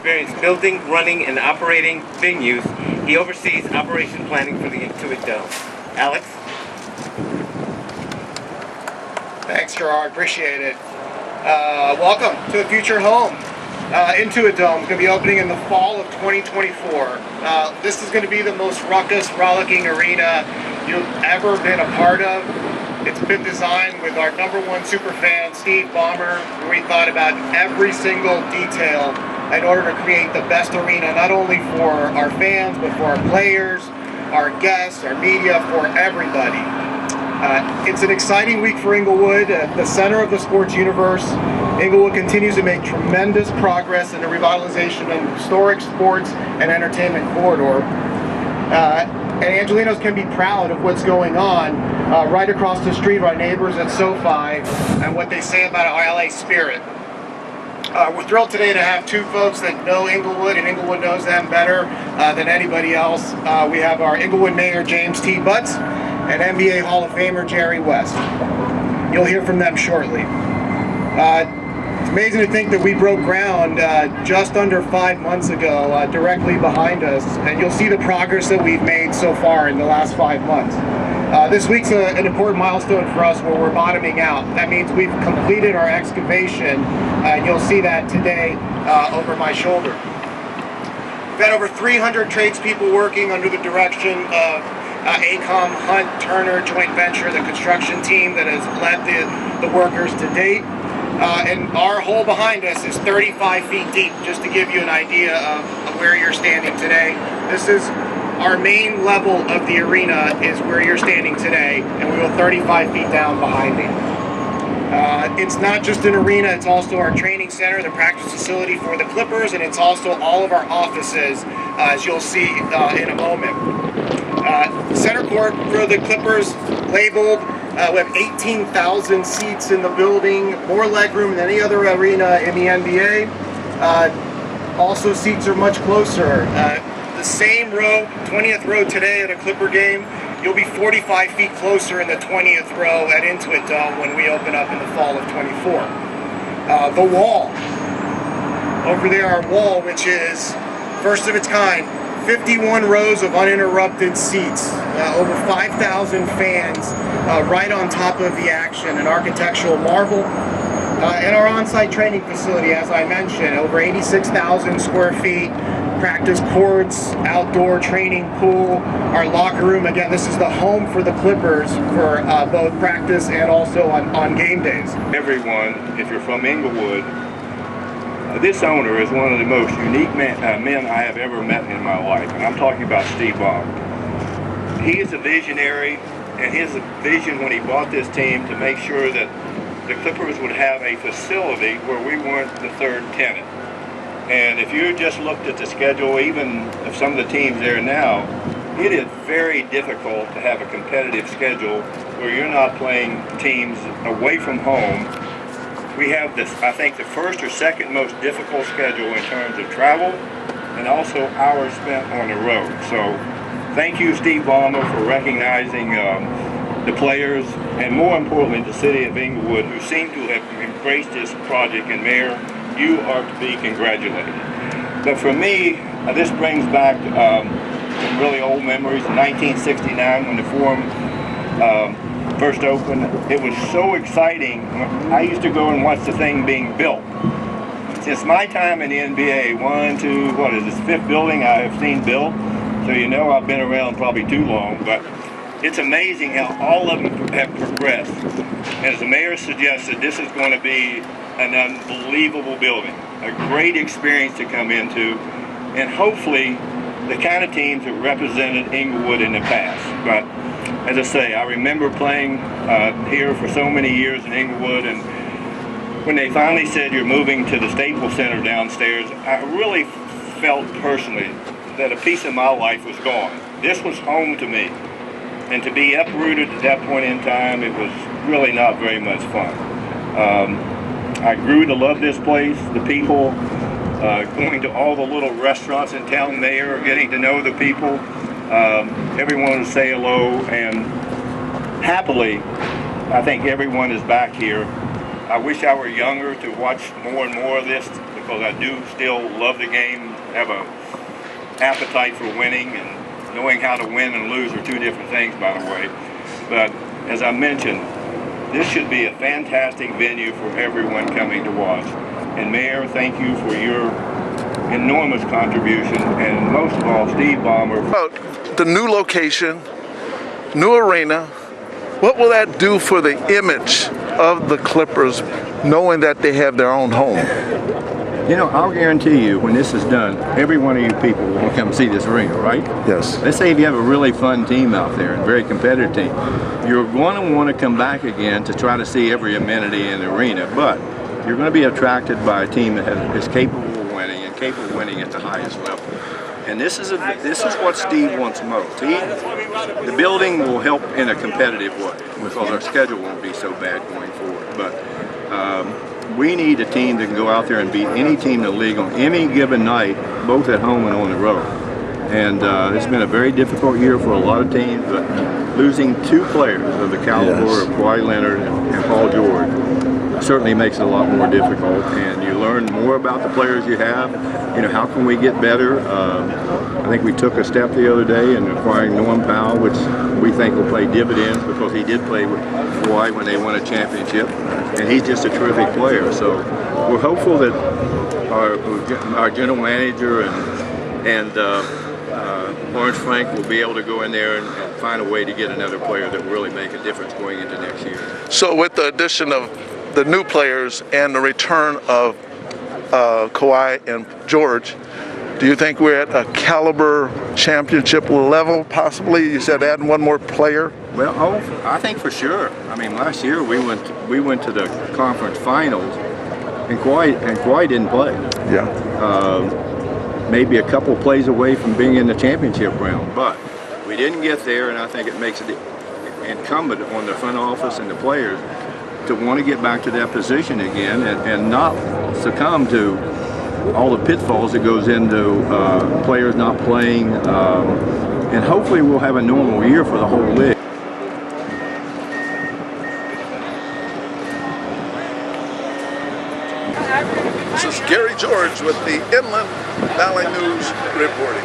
experience building, running, and operating venues. He oversees operation planning for the Intuit Dome. Alex? Thanks, Gerard. Appreciate it. Welcome to the future home. Intuit Dome is going to be opening in the fall of 2024. This is going to be the most ruckus, rollicking arena you've ever been a part of. It's been designed with our #1 superfan, Steve Ballmer, where we thought about every single detail in order to create the best arena, not only for our fans, but for our players, our guests, our media, for everybody. It's an exciting week for Inglewood, at the center of the sports universe. Inglewood continues to make tremendous progress in the revitalization of historic sports and entertainment corridor. And Angelinos can be proud of what's going on right across the street, our neighbors at SoFi, and what they say about our LA spirit. We're thrilled today to have two folks that know Inglewood, and Inglewood knows them better than anybody else. We have our Inglewood Mayor, James T. Butts, and NBA Hall of Famer, Jerry West. You'll hear from them shortly. It's amazing to think that we broke ground just under 5 months ago, directly behind us, and you'll see the progress that we've made so far in the last 5 months. This week's an important milestone for us where we're bottoming out. That means we've completed our excavation, and you'll see that today over my shoulder. We've had over 300 tradespeople working under the direction of ACOM Hunt Turner joint venture, the construction team that has led the workers to date. And our hole behind us is 35 feet deep, just to give you an idea of where you're standing today. This is our main level of the arena, is where you're standing today, and we go 35 feet down behind me. It's not just an arena, it's also our training center, the practice facility for the Clippers, and it's also all of our offices, as you'll see in a moment. Center court for the Clippers, labeled. We have 18,000 seats in the building, more legroom than any other arena in the NBA. Also, seats are much closer. The same row, 20th row today at a Clipper game, you'll be 45 feet closer in the 20th row at Intuit Dome when we open up in the fall of 24. The wall. Over there, our wall, which is first of its kind, 51 rows of uninterrupted seats, over 5,000 fans right on top of the action, an architectural marvel. And our on-site training facility, as I mentioned, over 86,000 square feet, practice courts, outdoor training pool, our locker room. Again, this is the home for the Clippers for both practice and also on game days. Everyone, if you're from Inglewood, this owner is one of the most unique men I have ever met in my life, and I'm talking about Steve Ballmer. He is a visionary, and his vision when he bought this team to make sure that the Clippers would have a facility where we weren't the third tenant. And if you just looked at the schedule, even of some of the teams there now, it is very difficult to have a competitive schedule where you're not playing teams away from home. We have this, I think, the first or second most difficult schedule in terms of travel and also hours spent on the road. So thank you, Steve Ballmer, for recognizing the players and, more importantly, the city of Inglewood, who seem to have embraced this project. And Mayor, you are to be congratulated. But for me, this brings back some really old memories. In 1969, when the Forum first opened, it was so exciting. I used to go and watch the thing being built. Since my time in the NBA, what is this, 5th building I have seen built, so you know I've been around probably too long, but it's amazing how all of them have progressed. And as the mayor suggested, this is going to be an unbelievable building, a great experience to come into, and hopefully the kind of teams that represented Inglewood in the past. But as I say, I remember playing here for so many years in Inglewood, and when they finally said you're moving to the Staples Center downstairs, I really felt personally that a piece of my life was gone. This was home to me, and to be uprooted at that point in time, it was really not very much fun. I grew to love this place, the people, going to all the little restaurants in town there, getting to know the people. Everyone would say hello, and happily, I think everyone is back here I wish I were younger to watch more and more of this, because I do still love the game, have a appetite for winning, and knowing how to win and lose are two different things, by the way. But as I mentioned, this should be a fantastic venue for everyone coming to watch. And Mayor, thank you for your enormous contribution, and most of all, Steve Ballmer. About the new location, new arena, what will that do for the image of the Clippers, knowing that they have their own home? You know, I'll guarantee you, when this is done, every one of you people will come see this arena, right? Yes. Let's say if you have a really fun team out there, and very competitive team, you're going to want to come back again to try to see every amenity in the arena, but you're going to be attracted by a team that is capable of winning, and capable of winning at the highest level. And this is what Steve wants most. The building will help in a competitive way, because our schedule won't be so bad going forward. But we need a team that can go out there and beat any team in the league on any given night, both at home and on the road. And it's been a very difficult year for a lot of teams, but losing two players of the caliber of Kawhi Leonard and Paul George certainly makes it a lot more difficult. And you learn more about the players you have. You know, how can we get better? I think we took a step the other day in acquiring Norm Powell, which we think will pay dividends, because he did play with Kawhi when they won a championship, and he's just a terrific player. So we're hopeful that our general manager and Lawrence Frank will be able to go in there and find a way to get another player that will really make a difference going into next year. So with the addition of the new players and the return of Kawhi and George, do you think we're at a caliber championship level possibly? You said adding one more player? Well, I think for sure. I mean, last year we went to the conference finals, and Kawhi didn't play. Yeah. Maybe a couple plays away from being in the championship round, but we didn't get there, and I think it makes it incumbent on the front office and the players to want to get back to that position again, and not succumb to all the pitfalls that goes into players not playing, and hopefully we'll have a normal year for the whole league. This is Gary George with the Inland Valley News reporting.